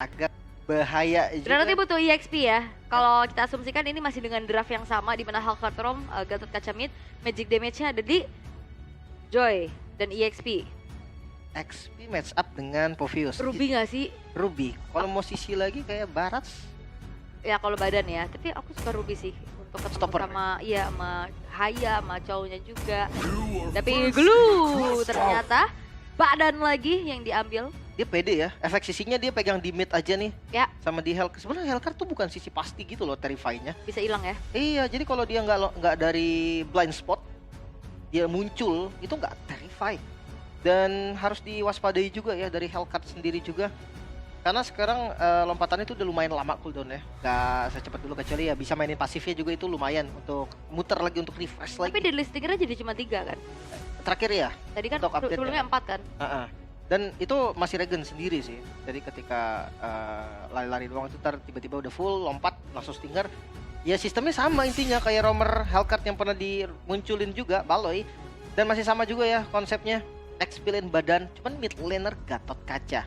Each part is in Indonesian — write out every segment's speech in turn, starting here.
agak bahaya Dan juga. nanti butuh EXP ya. Kalau kita asumsikan ini masih dengan draft yang sama di mana Hellcat Rom, Gatot Kaca mid, magic damage-nya ada di Joy dan EXP. XP match up dengan Povius. Ruby nggak sih? Ruby. Kalau mau sisi lagi kayak Barats. Ya kalau badan ya, tapi aku suka Ruby sih untuk ketemu Stopper. sama Haya, sama cowoknya juga. Tapi glue ternyata badan lagi yang diambil. Dia pede ya. Efek sisinya dia pegang di mid aja nih. Ya. Sama di Hellcat. Sebenarnya Hellcat tuh bukan sisi pasti gitu loh terrify-nya. Bisa hilang ya. Iya, jadi kalau dia nggak dari blind spot, dia muncul itu nggak terrify. Dan harus diwaspadai juga ya dari Hellcat sendiri juga. Karena sekarang lompatannya itu udah lumayan lama cooldown ya. Nggak secepat dulu kecuali ya bisa mainin pasifnya juga itu lumayan untuk muter lagi untuk refresh lagi. Tapi deadly stingernya jadi cuma 3 kan? Terakhir ya. Tadi kan Untuk update sebelumnya ya. 4 kan? Dan itu masih regen sendiri sih. Jadi ketika lari-lari doang itu tiba-tiba udah full lompat langsung stinger. Ya sistemnya sama intinya kayak roamer Hellcat yang pernah dimunculin juga Baloy. Dan masih sama juga ya konsepnya. XP lane badan, cuman mid laner Gatot Kaca.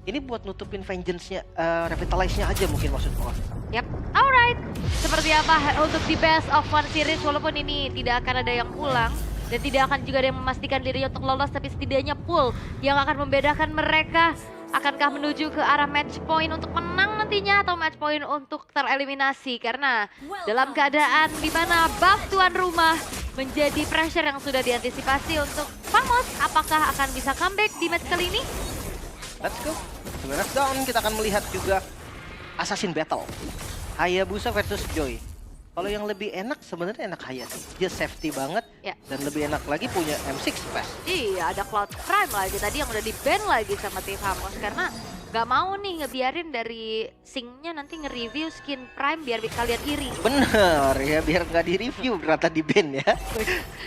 Ini buat nutupin vengeance-nya, revitalize-nya aja mungkin maksud gua. Yap, alright. Seperti apa untuk di best of one series, walaupun ini tidak akan ada yang pulang dan tidak akan juga ada yang memastikan dirinya untuk lolos, tapi setidaknya pool yang akan membedakan mereka. Akankah menuju ke arah match point untuk menang nantinya atau match point untuk tereliminasi? Karena dalam keadaan di mana buff tuan rumah menjadi pressure yang sudah diantisipasi untuk Famos, apakah akan bisa comeback di match kali ini? Let's go. Sebenarnya down kita akan melihat juga Assassin Battle. Hayabusa versus Joy. Kalau yang lebih enak sebenarnya enak Haya sih. Dia safety banget Ya. dan lebih enak lagi punya M6 Pass. Iya, ada Cloud Prime lagi tadi yang udah di-ban lagi sama tim Famos karena nggak mau nih ngebiarin dari Sing-nya nanti nge-review skin Prime biar kalian iri. Bener ya, biar nggak di-review ternyata di ban ya.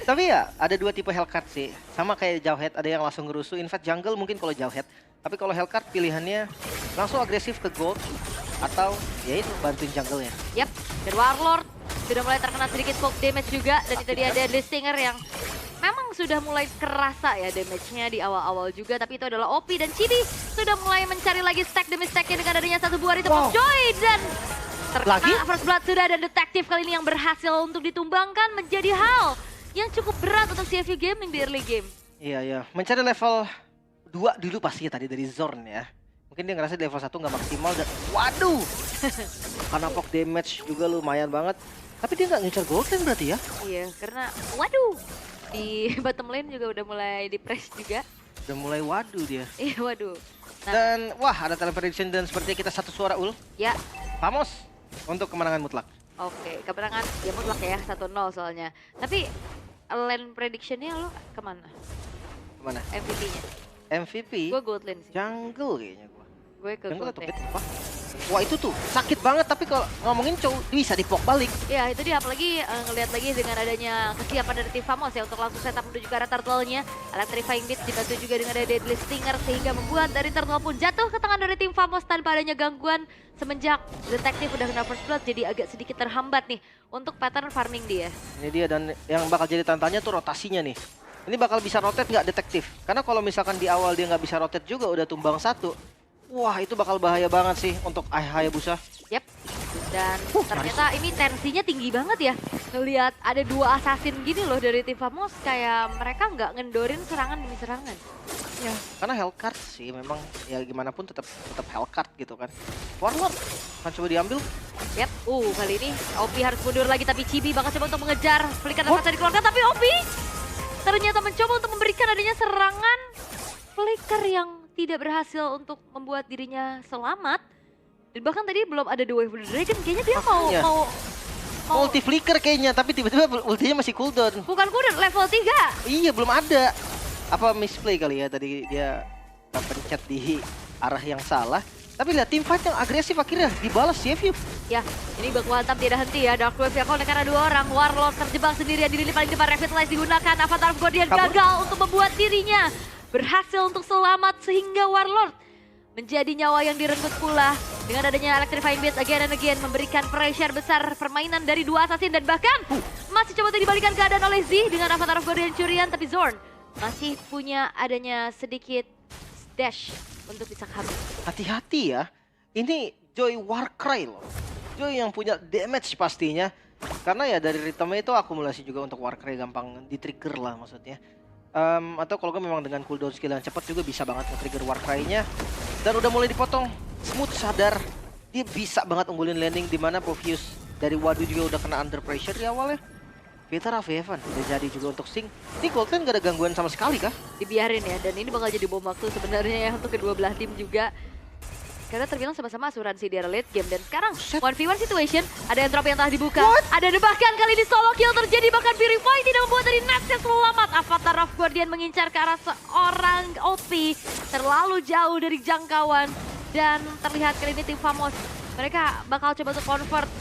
Tapi ya ada dua tipe Hellcat sih. Sama kayak Jawhead, ada yang langsung ngerusuh. In fact jungle mungkin kalau Jawhead. Tapi kalau Hellcat pilihannya langsung agresif ke gold atau ya itu bantuin jungle-nya. Yap, dan Warlord sudah mulai terkena sedikit poke damage juga dan itu dia Deadly Stinger yang memang sudah mulai kerasa ya damage-nya di awal-awal juga, tapi itu adalah OP dan Chibi sudah mulai mencari lagi stack demi stack-nya dengan adanya satu buah item of Joy dan terkena Lagi? First Blood sudah dan detektif kali ini yang berhasil untuk ditumbangkan menjadi hal yang cukup berat untuk CFU Gaming di early game. Iya ya, mencari level 2 dulu pasti tadi dari Zorn ya. Mungkin dia ngerasa di level 1 nggak maksimal dan waduh. Karena poke damage juga lumayan banget. Tapi dia nggak ngincar gold lane berarti ya? Iya, karena waduh di bottom lane juga udah mulai di-press juga. Udah mulai waduh dia. Iya, waduh. Nah, Dan wah ada talent prediction dan sepertinya kita satu suara ul. ya, Famos untuk kemenangan mutlak. oke, kemenangan ya mutlak ya 1-0 soalnya. Tapi lane prediction-nya lo kemana? Kemana? MVP-nya? MVP Gue gold lane sih. jungle kayaknya gua. Gue ke Jungle gold atau lane. mid apa? Wah itu tuh sakit banget tapi kalau ngomongin cowok bisa dipok balik. Ya itu dia, apalagi ngelihat lagi dengan adanya kesiapan dari tim Famos ya untuk langsung setup menuju ke arah turtle-nya. Electrifying Beat dibantu juga dengan ada Deadly Stinger sehingga membuat dari turtle pun jatuh ke tangan dari tim Famos tanpa adanya gangguan. Semenjak detektif udah kena first blood jadi agak sedikit terhambat nih untuk pattern farming dia. Ini dia dan yang bakal jadi tantangannya tuh rotasinya nih. Ini bakal bisa rotate nggak detektif? Karena kalau misalkan di awal dia nggak bisa rotate juga udah tumbang satu. Wah itu bakal bahaya banget sih untuk Hayabusa. Yap. Dan ternyata ini tensinya tinggi banget ya. Ngelihat ada dua assassin gini loh dari tim Famos, kayak mereka nggak ngendorin serangan demi serangan. Ya, karena Hellcat sih memang ya gimana pun tetap Hellcat gitu kan. Warlord akan coba diambil. Yap, kali ini OP harus mundur lagi tapi Chibi bakal coba untuk mengejar. Flicker nafasnya dikeluarkan tapi OP ternyata mencoba untuk memberikan adanya serangan Flicker yang tidak berhasil untuk membuat dirinya selamat. Dan bahkan tadi belum ada The Wave of the Dragon, kayaknya dia Makanya. mau Multi flicker kayaknya tapi tiba-tiba ultinya masih cooldown. bukan kuda level 3. Iya belum ada. Apa misplay kali ya tadi dia pencet di arah yang salah. Tapi lihat tim fight yang agresif akhirnya dibalas CFU. Ya, ini baku hantam tidak henti ya. Dark Wave yang karena dua orang. Warlord terjebak sendirian di lini paling depan. Revitalize digunakan. Avatar of Guardian Kabur. gagal untuk membuat dirinya berhasil untuk selamat. Sehingga Warlord menjadi nyawa yang direnggut pula. Dengan adanya Electrifying Beat again and again. Memberikan pressure besar permainan dari dua assassin. Dan bahkan masih coba untuk dibalikan keadaan oleh Z. Dengan Avatar of Guardian curian. Tapi Zorn masih punya adanya sedikit dash untuk bisa kabur. Hati-hati ya. ini Joy Warcry loh. Joy yang punya damage pastinya. Karena ya dari ritmenya itu akumulasi juga untuk Warcry gampang di-trigger lah maksudnya. Atau kalau memang dengan cooldown skill yang cepat juga bisa banget nge-trigger Warcry-nya. Dan udah mulai dipotong. Smooth sadar dia bisa banget unggulin landing di mana Provius dari Wadu juga udah kena under pressure di awalnya. Peter Avevan udah jadi juga untuk Sing. Ini Goldman gak ada gangguan sama sekali kah? Dibiarin ya, dan ini bakal jadi bom waktu sebenarnya ya untuk kedua belah tim juga. Karena terbilang sama-sama asuransi di era late game. Dan sekarang 1v1 situation, ada entropy yang telah dibuka. Ada bahkan kali ini solo kill terjadi, bahkan Purify tidak membuat dari Nexus selamat. Avatar of Guardian mengincar ke arah seorang OP, terlalu jauh dari jangkauan. Dan terlihat kali ini tim Famos, mereka bakal coba untuk convert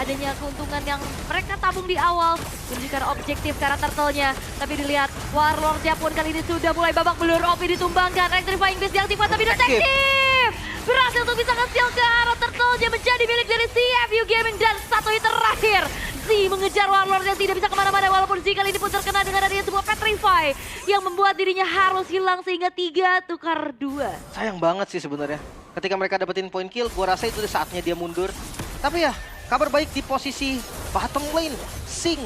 adanya keuntungan yang mereka tabung di awal, menunjukkan objektif karena turtle-nya. Tapi dilihat Warlord-nya pun kali ini sudah mulai babak belur. OP ditumbangkan, Electrifying Beast diaktifkan, tapi detektif berhasil untuk bisa nge-steal ke arah turtle-nya, menjadi milik dari CFU Gaming. Dan satu hit terakhir, Z mengejar Warlord yang tidak bisa kemana-mana, walaupun Z kali ini pun terkena dengan adanya sebuah Petrify yang membuat dirinya harus hilang sehingga 3 tukar 2. Sayang banget sih sebenarnya. Ketika mereka dapetin point kill, gua rasa itu saatnya dia mundur. Tapi ya, kabar baik di posisi bottom lane. Sing,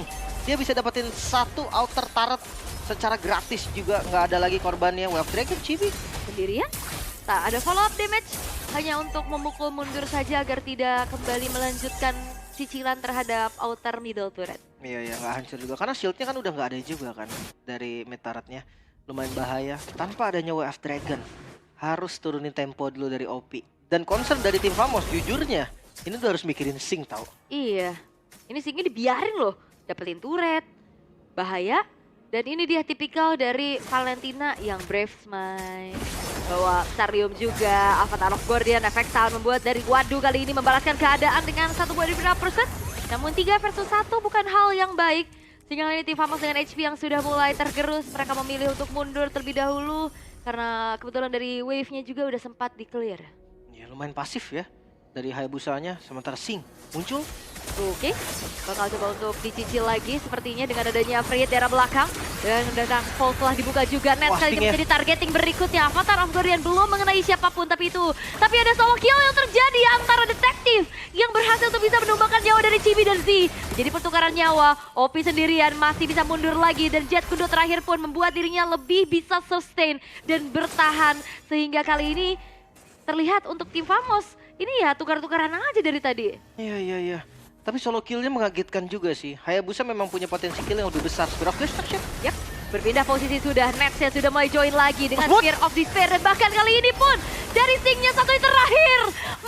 dia bisa dapetin satu outer turret secara gratis juga. Nggak ada lagi korbannya. Wave Dragon Chibi Sendirian, tak ada follow up damage. Hanya untuk memukul mundur saja agar tidak kembali melanjutkan cicilan terhadap outer middle turret. Iya, nggak hancur juga. Karena shieldnya kan udah nggak ada juga kan dari mid turretnya. Lumayan bahaya. Tanpa adanya Wave Dragon, harus turunin tempo dulu dari OP. Dan concern dari tim Famos, jujurnya, ini tuh harus mikirin Sing tau. Iya, ini Singnya dibiarin loh, dapetin turret, bahaya. Dan ini dia tipikal dari Valentina yang brave smite. Bawa Starium juga, Avatar of Guardian, efek sound membuat dari Wadu kali ini membalaskan keadaan dengan satu buah persen. Namun 3 versus 1 bukan hal yang baik. Sehingga ini tim Famos dengan HP yang sudah mulai tergerus, mereka memilih untuk mundur terlebih dahulu. Karena kebetulan dari wave-nya juga udah sempat di-clear. Ya lumayan pasif ya dari Hayabusanya, sementara Sing muncul. Oke, bakal coba untuk dicicil lagi sepertinya dengan adanya free hit daerah belakang. Dan datang Fall telah dibuka juga. Net Wah, kali ini Sting ya. menjadi targeting berikutnya. Avatar of Guardian belum mengenai siapapun, tapi ada solo kill yang terjadi antara detektif yang berhasil untuk bisa menumbangkan nyawa dari Chibi dan Z. Jadi pertukaran nyawa, OP sendirian masih bisa mundur lagi. Dan Jet Kundo terakhir pun membuat dirinya lebih bisa sustain dan bertahan. Sehingga kali ini terlihat untuk tim Famos, ini ya tukar-tukaran aja dari tadi. Iya. Tapi solo killnya mengagetkan juga sih. Hayabusa memang punya potensi kill yang lebih besar. Spear of Destruction. Yap, berpindah posisi sudah. Netsnya sudah mulai join lagi dengan What? Spear of Despair. Dan bahkan kali ini pun dari Singnya satu yang terakhir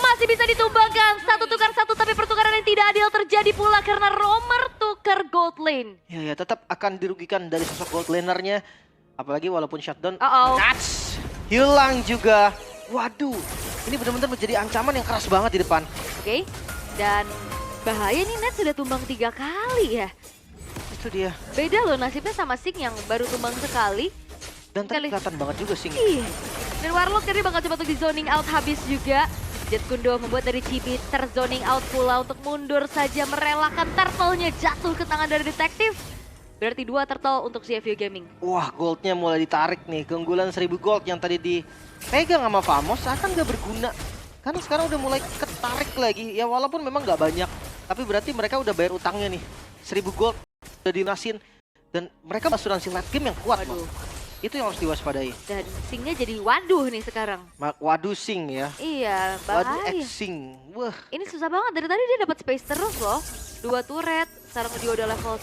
masih bisa ditumbangkan. 1 tukar 1, tapi pertukaran yang tidak adil terjadi pula karena Romer tukar gold lane. Ya, tetap akan dirugikan dari sosok gold lanernya. Apalagi walaupun shutdown. Touch. Hilang juga. Waduh, ini benar-benar menjadi ancaman yang keras banget di depan. Oke, dan bahaya nih, Net sudah tumbang 3 kali ya. Itu dia. Beda loh nasibnya sama Sing yang baru tumbang sekali. Dan tadi kelihatan banget juga Sing. Iya. Dan Warlock tadi bakal coba untuk di zoning out habis juga. Jet Kundo membuat dari Chibi terzoning out pula untuk mundur saja, merelakan turtle-nya jatuh ke tangan dari detektif. Berarti 2 turtle untuk CFU Gaming. Wah, goldnya mulai ditarik nih. Keunggulan 1000 gold yang tadi dipegang sama Famos akan gak berguna. Karena sekarang udah mulai ketarik lagi. Ya walaupun memang gak banyak. Tapi berarti mereka udah bayar utangnya nih. 1000 gold udah dilunasin. Dan mereka asuransi late game yang kuat loh. Itu yang harus diwaspadai. Dan Singnya jadi waduh nih sekarang. Waduh Sing ya. Iya, Waduh bahaya. Sing. Wah. Ini susah banget, dari tadi dia dapat space terus loh. 2 turret, sekarang dia udah level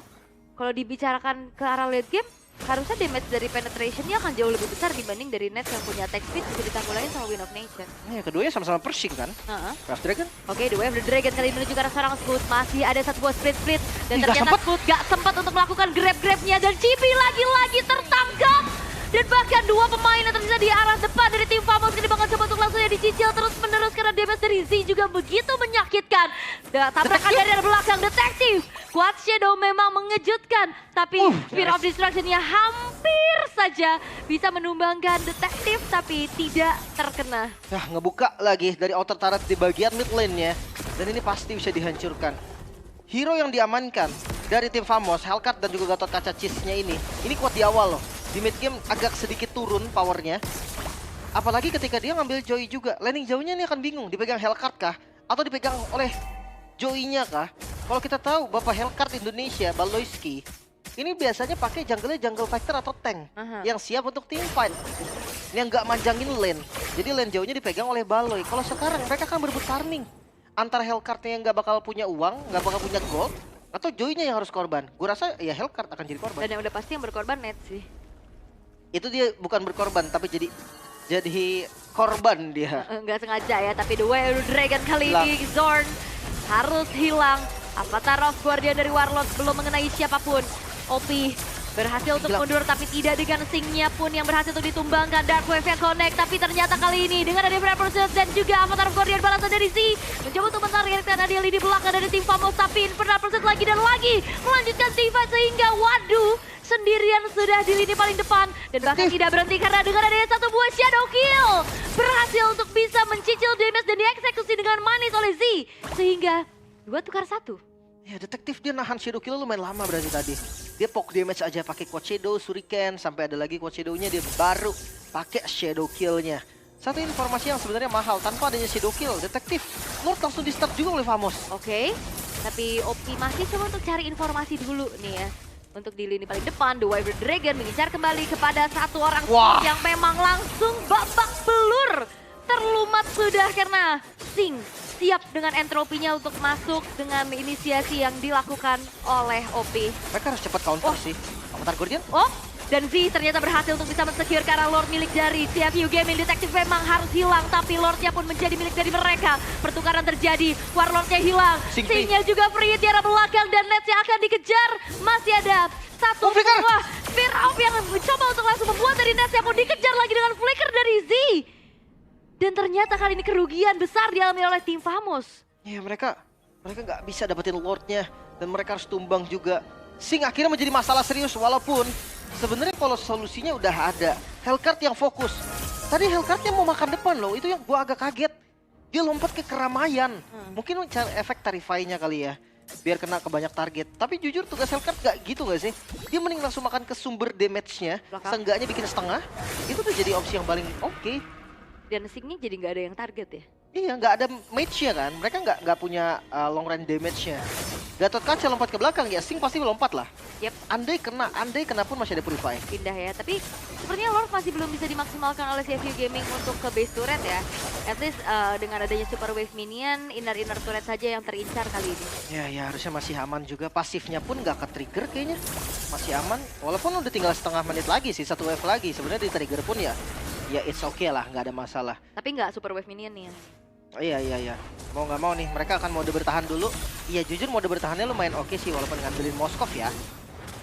10. Kalau dibicarakan ke arah late game, harusnya damage dari penetrationnya akan jauh lebih besar dibanding dari Nets yang punya attack speed bisa ditanggulangin sama Wind of Nature. Ini keduanya sama-sama Pershing kan? Wrath Dragon. Oke, The Wave of the Dragon kali ini menuju ke arah seorang Split. Masih ada satu buah split. Dan Ih, ternyata Split gak sempat untuk melakukan grab-grabnya. Dan Chibi lagi-lagi tertangkap. Dan bahkan 2 pemain yang tersisa di arah depan dari tim Famos ini bakal coba untuk langsungnya dicicil terus menerus karena damage dari Z juga begitu menyakitkan. Tabrakan dari arah belakang detektif. Quad Shadow memang mengejutkan, tapi Spear of Destruction-nya hampir saja bisa menumbangkan detektif tapi tidak terkena. Nah, ngebuka lagi dari outer turret di bagian mid lane-nya. Dan ini pasti bisa dihancurkan. Hero yang diamankan dari tim Famos, Hellcat dan juga Gatot Kaca Cheese-nya ini kuat di awal loh. Di mid game agak sedikit turun powernya. Apalagi ketika dia ngambil Joy juga. Landing jauhnya ini akan bingung, dipegang Hellcard kah? Atau dipegang oleh Joy-nya kah? Kalau kita tahu Bapak Hellcard Indonesia, Baloyski, ini biasanya pakai jungle fighter atau tank yang siap untuk team fight. Yang nggak manjangin lane. Jadi lane jauhnya dipegang oleh Baloy. Kalau sekarang mereka akan berebut farming. Antara Hellcard-nya yang nggak bakal punya uang, nggak bakal punya gold, atau Joy-nya yang harus korban. Gue rasa ya Hellcard akan jadi korban. Dan yang udah pasti yang berkorban Net sih. Itu dia bukan berkorban, tapi jadi korban dia. Nggak sengaja ya, tapi The Wild Dragon kali ini Zorn harus hilang. Avatar of Guardian dari Warlord belum mengenai siapapun. OP berhasil untuk mundur tapi tidak dengan Sing-nya pun yang berhasil untuk ditumbangkan. Dark Wave yang connect, tapi ternyata kali ini dengan ada Infernal dan juga Avatar of Guardian balasan dari Z mencoba untuk mentargetkan Adiel di belakang dari tim Famos, tapi Infernal lagi dan lagi melanjutkan team fight sehingga waduh sendirian sudah di lini paling depan dan bahkan tidak berhenti karena dengan adanya satu buah Shadow Kill berhasil untuk bisa mencicil damage dan dieksekusi dengan manis oleh Z sehingga 2 tukar 1. Ya, detektif dia nahan Shadow Kill lumayan lama berarti tadi. Dia poke damage aja pakai Quad Shadow, Shuriken, sampai ada lagi Quad Shadow-nya dia baru pakai Shadow Kill-nya. Satu informasi yang sebenarnya mahal, tanpa adanya Shadow Kill, detektif Lord langsung di-start juga oleh Famos. Oke, tapi OP masih coba untuk cari informasi dulu nih ya. Untuk di lini paling depan, The Wyvern Dragon mengincar kembali kepada satu orang yang memang langsung babak belur. Terlumat sudah karena Sing siap dengan entropinya untuk masuk dengan inisiasi yang dilakukan oleh OP. Mereka harus cepat counter sih. Avatar Guardian. Dan Z ternyata berhasil untuk bisa men-secure karena Lord milik dari CFU Gaming. Detektif memang harus hilang, tapi Lordnya pun menjadi milik dari mereka. Pertukaran terjadi, Warlordnya hilang. Sing-nya juga free di arah belakang dan Nets yang akan dikejar. Masih ada satu buah Spear Off yang mencoba untuk langsung membuat dari Nets yang pun dikejar lagi dengan flicker dari Z. Dan ternyata kali ini kerugian besar dialami oleh tim Famos. Ya mereka nggak bisa dapetin Lordnya dan mereka harus tumbang juga. Sing akhirnya menjadi masalah serius walaupun sebenarnya kalau solusinya udah ada. Hellcard yang fokus. Tadi Hellcardnya mau makan depan loh, itu yang gua agak kaget. Dia lompat ke keramaian. Mungkin cari efek Tarify-nya kali ya. Biar kena ke banyak target. Tapi jujur tugas Hellcard gak gitu gak sih? Dia mending langsung makan ke sumber damage-nya. Seenggaknya bikin setengah. Itu tuh jadi opsi yang paling oke. Dan Sing-nya jadi nggak ada yang target ya? Iya, nggak ada mage-nya kan. Mereka nggak punya long range damage-nya. Gatot Kaca lompat ke belakang ya, Sing pasti lompat lah. Yep. Andai kena pun masih ada Purify. Pindah ya, tapi sepertinya Lord masih belum bisa dimaksimalkan oleh CFU Gaming untuk ke base turret ya. At least dengan adanya Super Wave Minion, inner turret saja yang terincar kali ini. Ya harusnya masih aman juga. Pasifnya pun nggak ke-trigger kayaknya. Masih aman, walaupun udah tinggal setengah menit lagi sih, 1 wave lagi. Sebenarnya di trigger pun ya it's okay lah, nggak ada masalah. Tapi nggak Super Wave Minion nih. Iya. Mau nggak mau nih, mereka akan mode bertahan dulu. Iya jujur mode bertahannya lumayan oke sih, walaupun ngandelin Moskov ya.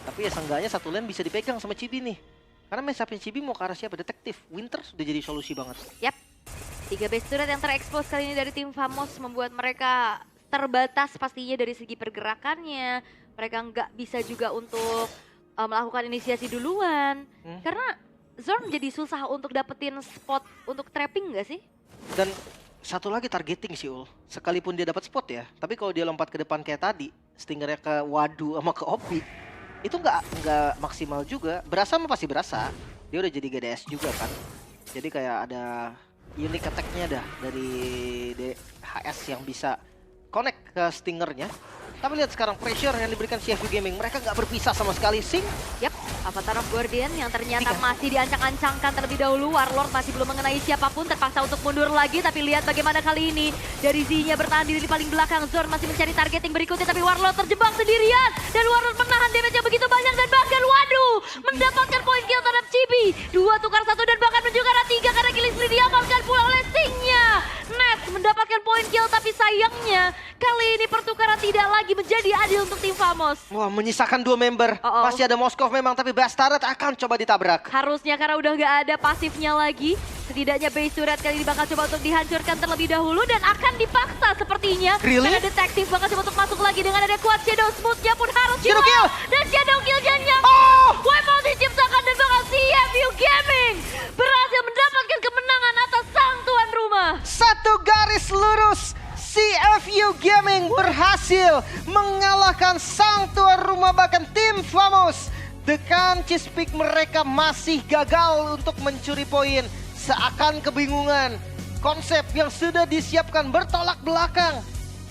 Tapi ya seenggaknya satu lane bisa dipegang sama Chibi nih. Karena match-up-nya Chibi mau ke arah siapa? Detektif. Winter sudah jadi solusi banget. Yap. 3 base turret yang terekspos kali ini dari tim Famos membuat mereka terbatas pastinya dari segi pergerakannya. Mereka nggak bisa juga untuk melakukan inisiasi duluan. Karena Zorn jadi susah untuk dapetin spot untuk trapping nggak sih? Dan satu lagi targeting sih Ul. Sekalipun dia dapat spot ya, tapi kalau dia lompat ke depan kayak tadi, Stingernya ke Wadu sama ke Opi, itu nggak maksimal juga. Berasa mah pasti berasa. Dia udah jadi GDS juga kan. Jadi kayak ada unique attack-nya dah dari DHS yang bisa connect ke Stingernya. Tapi lihat sekarang pressure yang diberikan CFU Gaming, mereka nggak berpisah sama sekali. Sing. Yap, Avatar of Guardian yang ternyata masih diancang-ancangkan terlebih dahulu. Warlord masih belum mengenai siapapun, terpaksa untuk mundur lagi. Tapi lihat bagaimana kali ini dari Z-nya bertahan di lini paling belakang. Zorn masih mencari targeting berikutnya, tapi Warlord terjebak sendirian. Dan Warlord menahan damage yang begitu banyak dan bahkan waduh, mendapatkan poin kill terhadap Chibi. 2 tukar 1 dan bahkan menuju ke arah 3 karena killing spree diamalkan pula oleh Sing-nya. Nets mendapatkan poin kill, tapi sayangnya kali ini pertukaran tidak lagi menjadi adil untuk tim Famos. Wah, menyisakan 2 member. Masih ada Moskov memang, tapi Best Turret akan coba ditabrak. Harusnya karena udah nggak ada pasifnya lagi. Setidaknya base turret kali ini bakal coba untuk dihancurkan terlebih dahulu dan akan dipaksa sepertinya. Really? Karena detektif bakal coba untuk masuk lagi dengan ada Quad Shadow. Smooth-nya pun harus Shadow kill! Dan Shadow kill-nya Weapon diciptakan dan bakal CFU Gaming berhasil mendapatkan kemenangan atas sang tuan rumah. Satu garis lurus. CFU Gaming berhasil mengalahkan sang tuan rumah, bahkan tim Famos. The Kanchis Peak mereka masih gagal untuk mencuri poin. seakan kebingungan. Konsep yang sudah disiapkan bertolak belakang.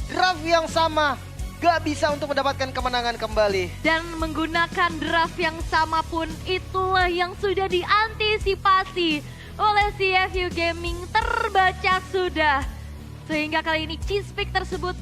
Draft yang sama gak bisa untuk mendapatkan kemenangan kembali. Dan menggunakan draft yang sama pun itulah yang sudah diantisipasi oleh CFU Gaming, terbaca sudah. Sehingga kali ini cheese pick tersebut